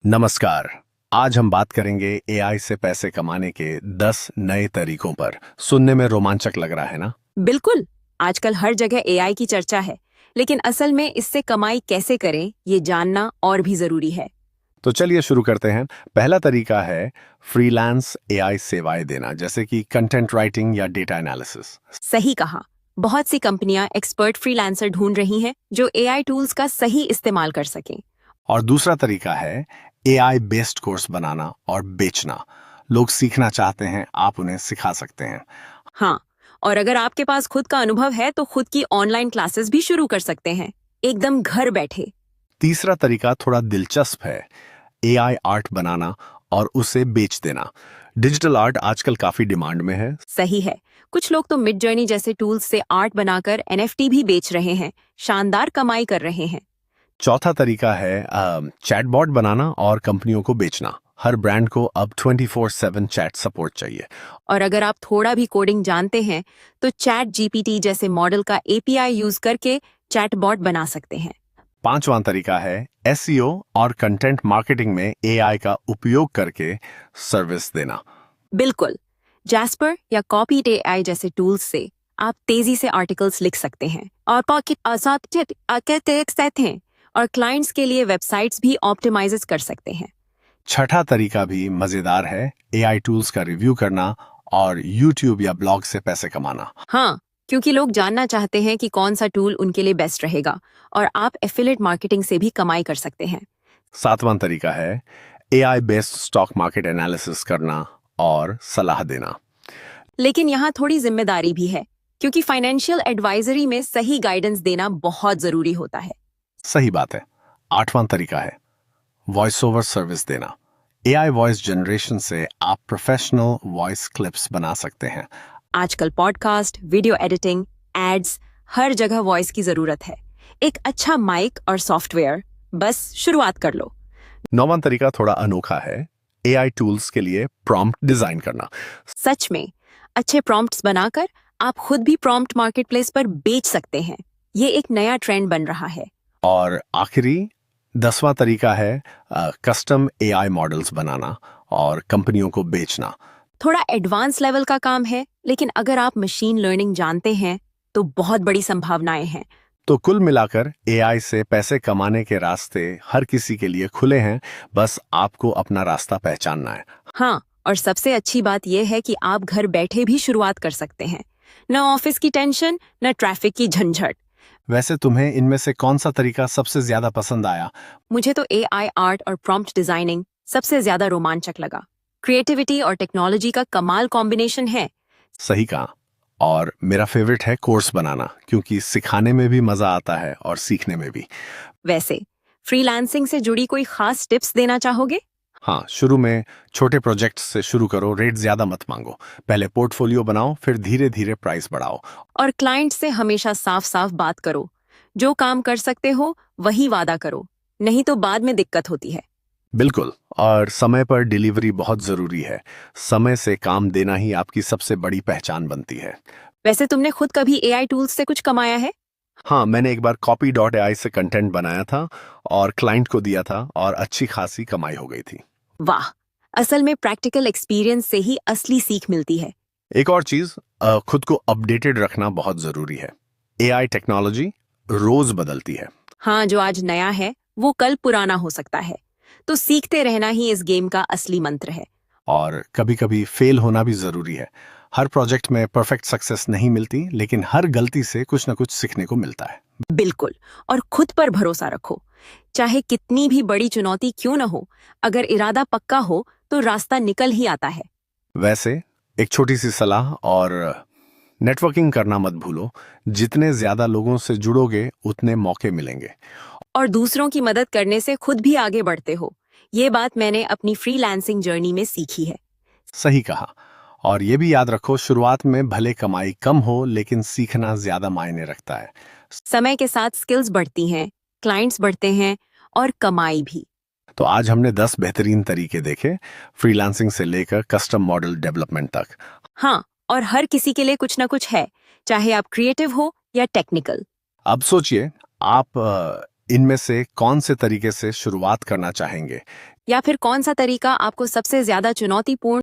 नमस्कार। आज हम बात करेंगे एआई से पैसे कमाने के 10 नए तरीकों पर। सुनने में रोमांचक लग रहा है ना? बिल्कुल। आजकल हर जगह एआई की चर्चा है, लेकिन असल में इससे कमाई कैसे करें, ये जानना और भी जरूरी है। तो चलिए शुरू करते हैं। पहला तरीका है फ्रीलांस एआई सेवाएं देना, जैसे कि कंटेंट राइटिंग या डेटा एनालिसिस। सही कहा। बहुत सी कंपनियां एक्सपर्ट फ्रीलांसर ढूंढ रही हैं जो एआई टूल्स का सही इस्तेमाल कर सकें। और दूसरा तरीका है एआई बेस्ड कोर्स बनाना और बेचना। लोग सीखना चाहते हैं, आप उन्हें सिखा सकते हैं। हाँ, और अगर आपके पास खुद का अनुभव है तो खुद की ऑनलाइन क्लासेस भी शुरू कर सकते हैं, एकदम घर बैठे। तीसरा तरीका थोड़ा दिलचस्प है, एआई आर्ट बनाना और उसे बेच देना। डिजिटल आर्ट आजकल काफी डिमांड में है। सही है। कुछ लोग तो मिड जर्नी जैसे टूल्स से आर्ट बनाकर एनएफटी भी बेच रहे हैं, शानदार कमाई कर रहे हैं। चौथा तरीका है चैटबॉट बनाना और कंपनियों को बेचना। हर ब्रांड को अब 24/7 चैट सपोर्ट चाहिए। और अगर आप थोड़ा भी कोडिंग जानते हैं तो चैट जीपीटी जैसे मॉडल का एपीआई यूज करके चैटबॉट बना सकते हैं। पांचवा तरीका है एसईओ और कंटेंट मार्केटिंग में एआई का उपयोग करके सर्विस देना। बिल्कुल। जैस्पर या कॉपी एआई जैसे टूल्स से आप तेजी से आर्टिकल्स लिख सकते हैं और पॉकेट सकते हैं, और क्लाइंट्स के लिए वेबसाइट्स भी ऑप्टिमाइज कर सकते हैं। छठा तरीका भी मजेदार है, एआई टूल्स का रिव्यू करना और यूट्यूब या ब्लॉग से पैसे कमाना। हाँ, क्योंकि लोग जानना चाहते हैं कि कौन सा टूल उनके लिए बेस्ट रहेगा, और आप एफिलिएट मार्केटिंग से भी कमाई कर सकते हैं। सातवां तरीका है AI based stock market analysis करना और सलाह देना। लेकिन यहाँ थोड़ी जिम्मेदारी भी है, क्योंकि फाइनेंशियल एडवाइजरी में सही गाइडेंस देना बहुत जरूरी होता है। सही बात है। आठवां तरीका है वॉइस ओवर सर्विस देना। एआई वॉइस जनरेशन से आप प्रोफेशनल वॉइस क्लिप्स बना सकते हैं। आजकल पॉडकास्ट, वीडियो एडिटिंग, एड्स, हर जगह वॉइस की जरूरत है। एक अच्छा माइक और सॉफ्टवेयर, बस शुरुआत कर लो। नौवां तरीका थोड़ा अनोखा है, एआई टूल्स के लिए प्रॉम्प्ट डिजाइन करना। सच में, अच्छे प्रॉम्प्ट्स बनाकर आप खुद भी प्रॉम्प्ट मार्केटप्लेस पर बेच सकते हैं। ये एक नया ट्रेंड बन रहा है। और आखिरी 10वां तरीका है कस्टम एआई मॉडल्स बनाना और कंपनियों को बेचना। थोड़ा एडवांस लेवल का काम है, लेकिन अगर आप मशीन लर्निंग जानते हैं तो बहुत बड़ी संभावनाएं हैं। तो कुल मिलाकर एआई से पैसे कमाने के रास्ते हर किसी के लिए खुले हैं, बस आपको अपना रास्ता पहचानना है। हाँ, और सबसे अच्छी बात यह है कि आप घर बैठे भी शुरुआत कर सकते हैं। न ऑफिस की टेंशन, न ट्रैफिक की झंझट। वैसे तुम्हें इनमें से कौन सा तरीका सबसे ज्यादा पसंद आया? मुझे तो एआई आर्ट और प्रॉम्प्ट डिजाइनिंग सबसे ज्यादा रोमांचक लगा। क्रिएटिविटी और टेक्नोलॉजी का कमाल कॉम्बिनेशन है। सही कहा। और मेरा फेवरेट है कोर्स बनाना, क्योंकि सिखाने में भी मजा आता है और सीखने में भी। वैसे फ्रीलांसिंग से जुड़ी कोई खास टिप्स देना चाहोगे? हाँ, शुरू में छोटे प्रोजेक्ट्स से शुरू करो, रेट ज्यादा मत मांगो। पहले पोर्टफोलियो बनाओ, फिर धीरे धीरे प्राइस बढ़ाओ। और क्लाइंट से हमेशा साफ साफ बात करो। जो काम कर सकते हो वही वादा करो, नहीं तो बाद में दिक्कत होती है। बिल्कुल। और समय पर डिलीवरी बहुत जरूरी है। समय से काम देना ही आपकी सबसे बड़ी पहचान बनती है। वैसे तुमने खुद कभी एआई टूल्स से कुछ कमाया है? हाँ, मैंने एक बार copy.ai से कंटेंट बनाया था और क्लाइंट को दिया था, और अच्छी खासी कमाई हो गई थी। वाह, असल में प्रैक्टिकल एक्सपीरियंस से ही असली सीख मिलती है। एक और चीज, खुद को अपडेटेड रखना बहुत जरूरी है। एआई टेक्नोलॉजी रोज बदलती है। हाँ, जो आज नया है वो कल पुराना हो सकता है, तो सीखते रहना ही इस गेम का असली मंत्र है। और कभी कभी फेल होना भी जरूरी है। हर प्रोजेक्ट में परफेक्ट सक्सेस नहीं मिलती, लेकिन हर गलती से कुछ ना कुछ सीखने को मिलता है। बिल्कुल। और खुद पर भरोसा रखो। चाहे कितनी भी बड़ी चुनौती क्यों न हो, अगर इरादा पक्का हो तो रास्ता निकल ही आता है। वैसे एक छोटी सी सलाह, और नेटवर्किंग करना मत भूलो। जितने ज्यादा लोगों से जुड़ोगे उतने मौके मिलेंगे। और दूसरों की मदद करने से खुद भी आगे बढ़ते हो। ये बात मैंने अपनी फ्रीलांसिंग जर्नी में सीखी है। सही कहा। और ये भी याद रखो, शुरुआत में भले कमाई कम हो, लेकिन सीखना ज्यादा मायने रखता है। समय के साथ स्किल्स बढ़ती हैं, क्लाइंट्स बढ़ते हैं, और कमाई भी। तो आज हमने 10 बेहतरीन तरीके देखे, फ्रीलांसिंग से लेकर कस्टम मॉडल डेवलपमेंट तक। हाँ, और हर किसी के लिए कुछ ना कुछ है, चाहे आप क्रिएटिव हो या टेक्निकल। अब सोचिए, आप इनमें से कौन से तरीके से शुरुआत करना चाहेंगे? या फिर कौन सा तरीका आपको सबसे ज्यादा चुनौतीपूर्ण